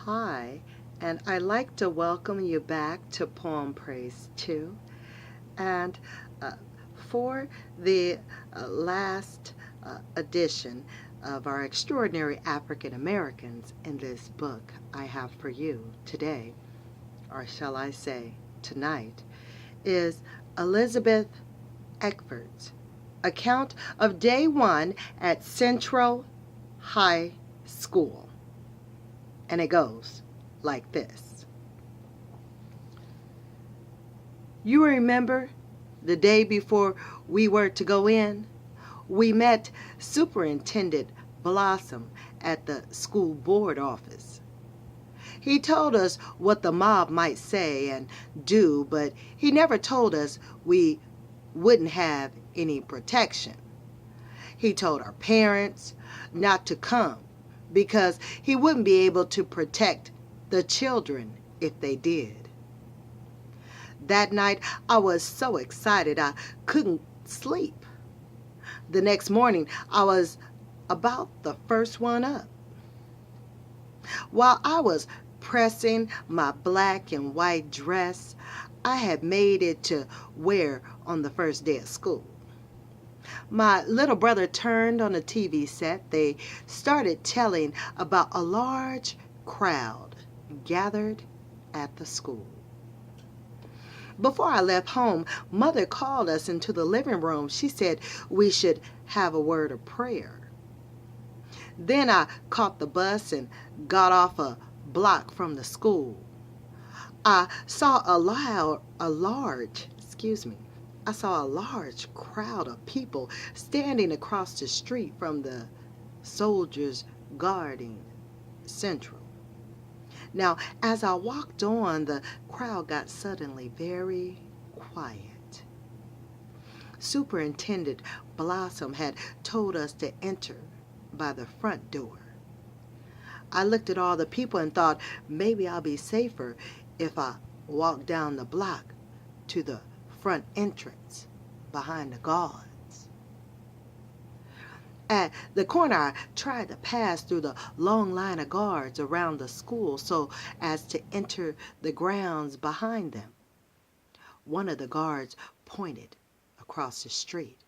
Hi, and I'd like to welcome you back to Poem Praise 2. And uh, for the last edition of our extraordinary African Americans in this book, I have for you today, or shall I say tonight, is Elizabeth Eckford's account of day one at Central High School. And it goes like this. You remember the day before we were to go in? We met Superintendent Blossom at the school board office. He told us what the mob might say and do, but he never told us we wouldn't have any protection. He told our parents not to come because he wouldn't be able to protect the children if they did. That night, I was so excited I couldn't sleep. The next morning, I was about the first one up. While I was pressing my black and white dress I had made it to wear on the first day of school, my little brother turned on the TV set. They started telling about a large crowd gathered at the school. Before I left home, Mother called us into the living room. She said we should have a word of prayer. Then I caught the bus and got off a block from the school. I saw a large crowd of people standing across the street from the soldiers guarding Central. Now, as I walked on, the crowd got suddenly very quiet. Superintendent Blossom had told us to enter by the front door. I looked at all the people and thought maybe I'll be safer if I walk down the block to the front entrance behind the guards. At the corner, I tried to pass through the long line of guards around the school so as to enter the grounds behind them. One of the guards pointed across the street.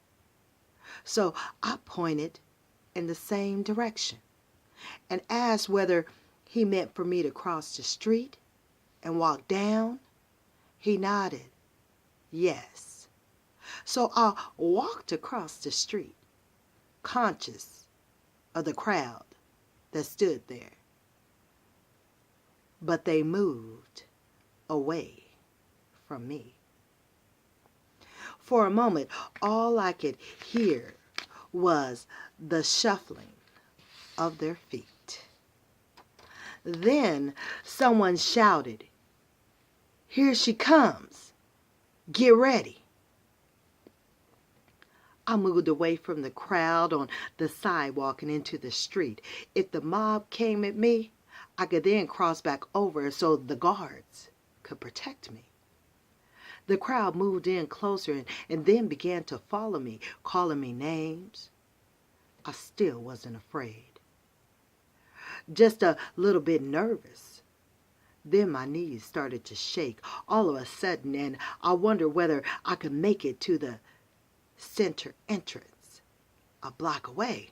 So I pointed in the same direction and asked whether he meant for me to cross the street and walk down. He nodded, yes. So I walked across the street, conscious of the crowd that stood there. But they moved away from me. For a moment, all I could hear was the shuffling of their feet. Then someone shouted, "Here she comes. Get ready." I moved away from the crowd on the sidewalk and into the street. If the mob came at me, I could then cross back over so the guards could protect me. The crowd moved in closer and then began to follow me, calling me names. I still wasn't afraid, just a little bit nervous. Then my knees started to shake all of a sudden, and I wondered whether I could make it to the center entrance a block away.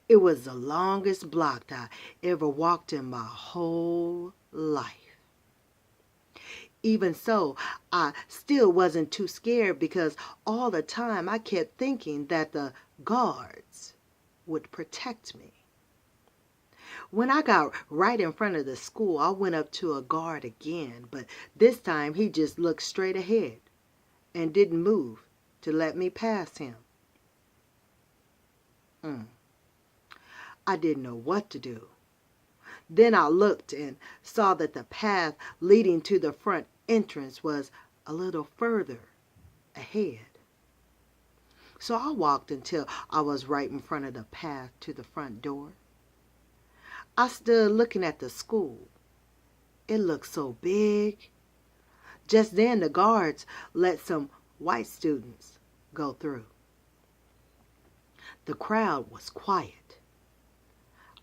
It was the longest block I ever walked in my whole life. Even so, I still wasn't too scared because all the time I kept thinking that the guards would protect me. When I got right in front of the school, I went up to a guard again, but this time he just looked straight ahead and didn't move to let me pass him. I didn't know what to do. Then I looked and saw that the path leading to the front entrance was a little further ahead. So I walked until I was right in front of the path to the front door. I stood looking at the school. It looked so big. Just then the guards let some white students go through. The crowd was quiet.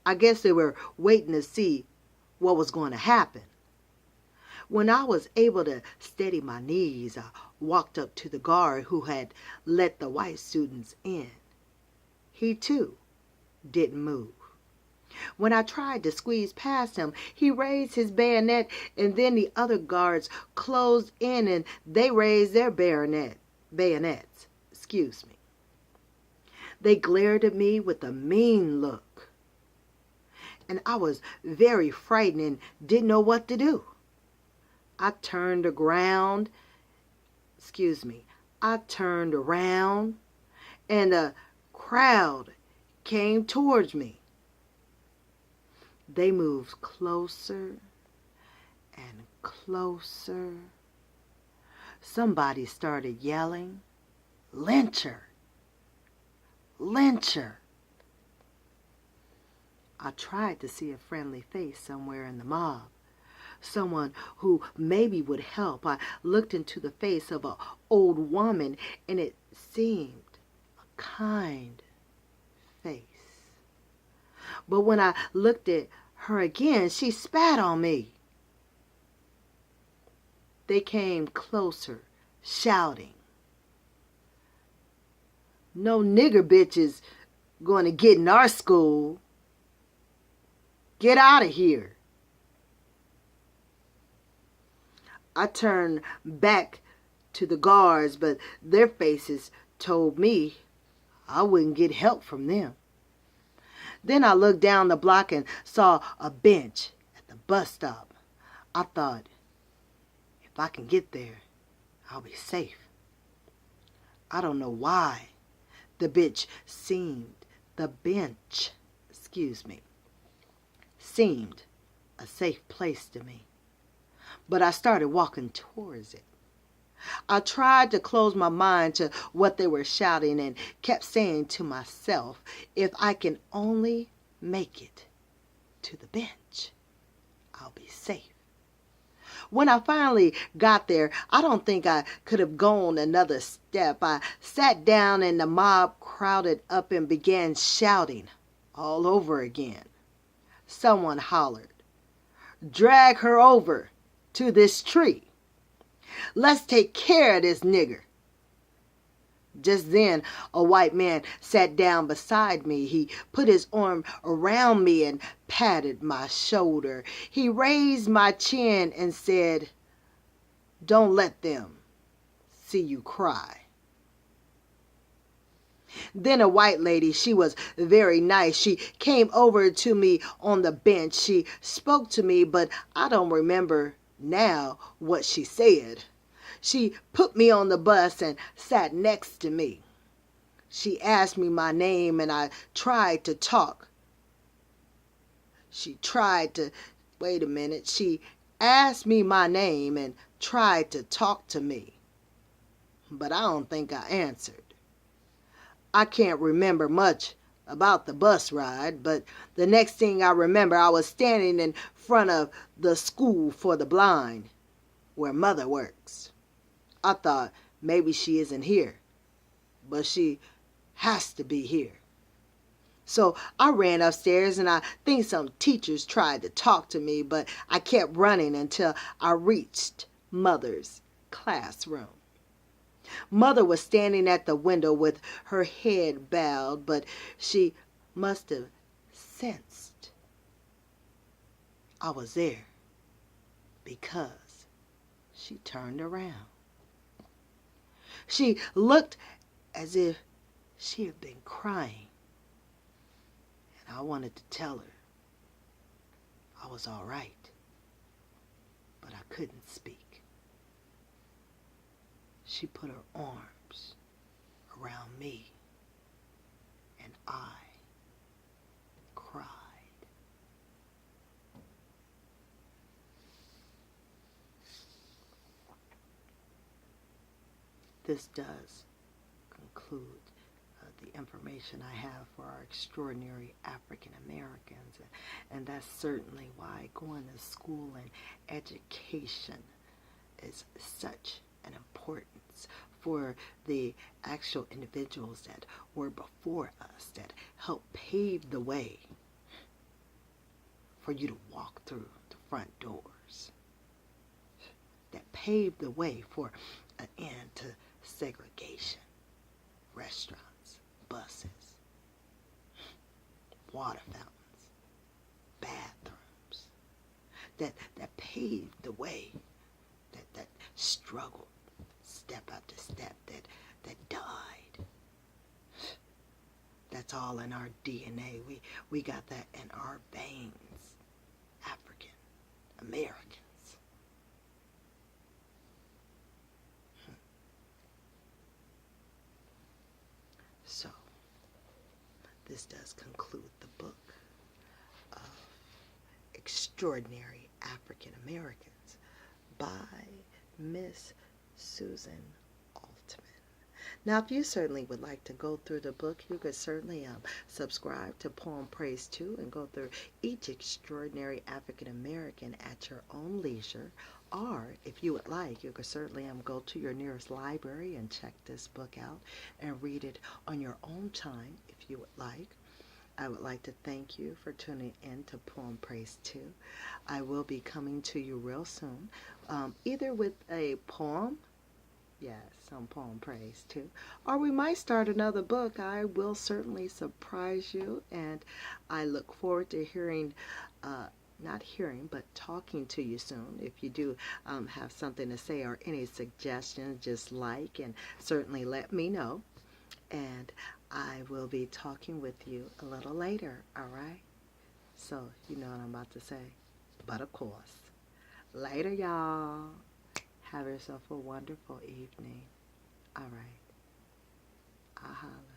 I guess they were waiting to see what was going to happen. When I was able to steady my knees, I walked up to the guard who had let the white students in. He too didn't move. When I tried to squeeze past him, he raised his bayonet, and then the other guards closed in and they raised their bayonets. Excuse me. They glared at me with a mean look, and I was very frightened and didn't know what to do. I turned around, and a crowd came towards me. They moved closer and closer. Somebody started yelling, "Lyncher! Lyncher!" I tried to see a friendly face somewhere in the mob, someone who maybe would help. I looked into the face of an old woman, and it seemed a kind face. But when I looked at her again, she spat on me. They came closer, shouting, "No nigger bitch is going to get in our school. Get out of here." I turned back to the guards, but their faces told me I wouldn't get help from them. Then I looked down the block and saw a bench at the bus stop. I thought, if I can get there, I'll be safe. I don't know why the bench seemed a safe place to me. But I started walking towards it. I tried to close my mind to what they were shouting and kept saying to myself, if I can only make it to the bench, I'll be safe. When I finally got there, I don't think I could have gone another step. I sat down and the mob crowded up and began shouting all over again. Someone hollered, "Drag her over to this tree. Let's take care of this nigger." Just then, a white man sat down beside me. He put his arm around me and patted my shoulder. He raised my chin and said, "Don't let them see you cry." Then a white lady, she was very nice. She came over to me on the bench. She spoke to me, but I don't remember now what she said. She put me on the bus and sat next to me. She asked me my name and I tried to talk. She asked me my name and tried to talk to me, but I don't think I answered. I can't remember much about the bus ride, but the next thing I remember, I was standing in front of the school for the blind, where Mother works. I thought maybe she isn't here, but she has to be here. So I ran upstairs, and I think some teachers tried to talk to me, but I kept running until I reached Mother's classroom. Mother was standing at the window with her head bowed, but she must have sensed I was there because she turned around. She looked as if she had been crying, and I wanted to tell her I was all right, but I couldn't speak. She put her arms around me, and I cried. This does conclude the information I have for our extraordinary African Americans, and that's certainly why going to school and education is such an importance for the actual individuals that were before us, that helped pave the way for you to walk through front doors, that paved the way for an end to segregation, restaurants, buses, water fountains, bathrooms, that paved the way, that struggled step after step, that died. That's all in our DNA. We got that in our veins. African Americans. So, this does conclude the book of Extraordinary African Americans by Miss Susan Altman. Now, if you certainly would like to go through the book, you could certainly subscribe to Poem Praise 2 and go through each extraordinary African American at your own leisure. Or, if you would like, you could certainly go to your nearest library and check this book out and read it on your own time, if you would like. I would like to thank you for tuning in to Poem Praise 2. I will be coming to you real soon, either with a poem, yes, some Poem Praise 2, or we might start another book. I will certainly surprise you, and I look forward to but talking to you soon. If you do have something to say or any suggestions, just like and certainly let me know. And I will be talking with you a little later, all right? So, you know what I'm about to say. But of course, later, y'all. Have yourself a wonderful evening. All right. I'll holler.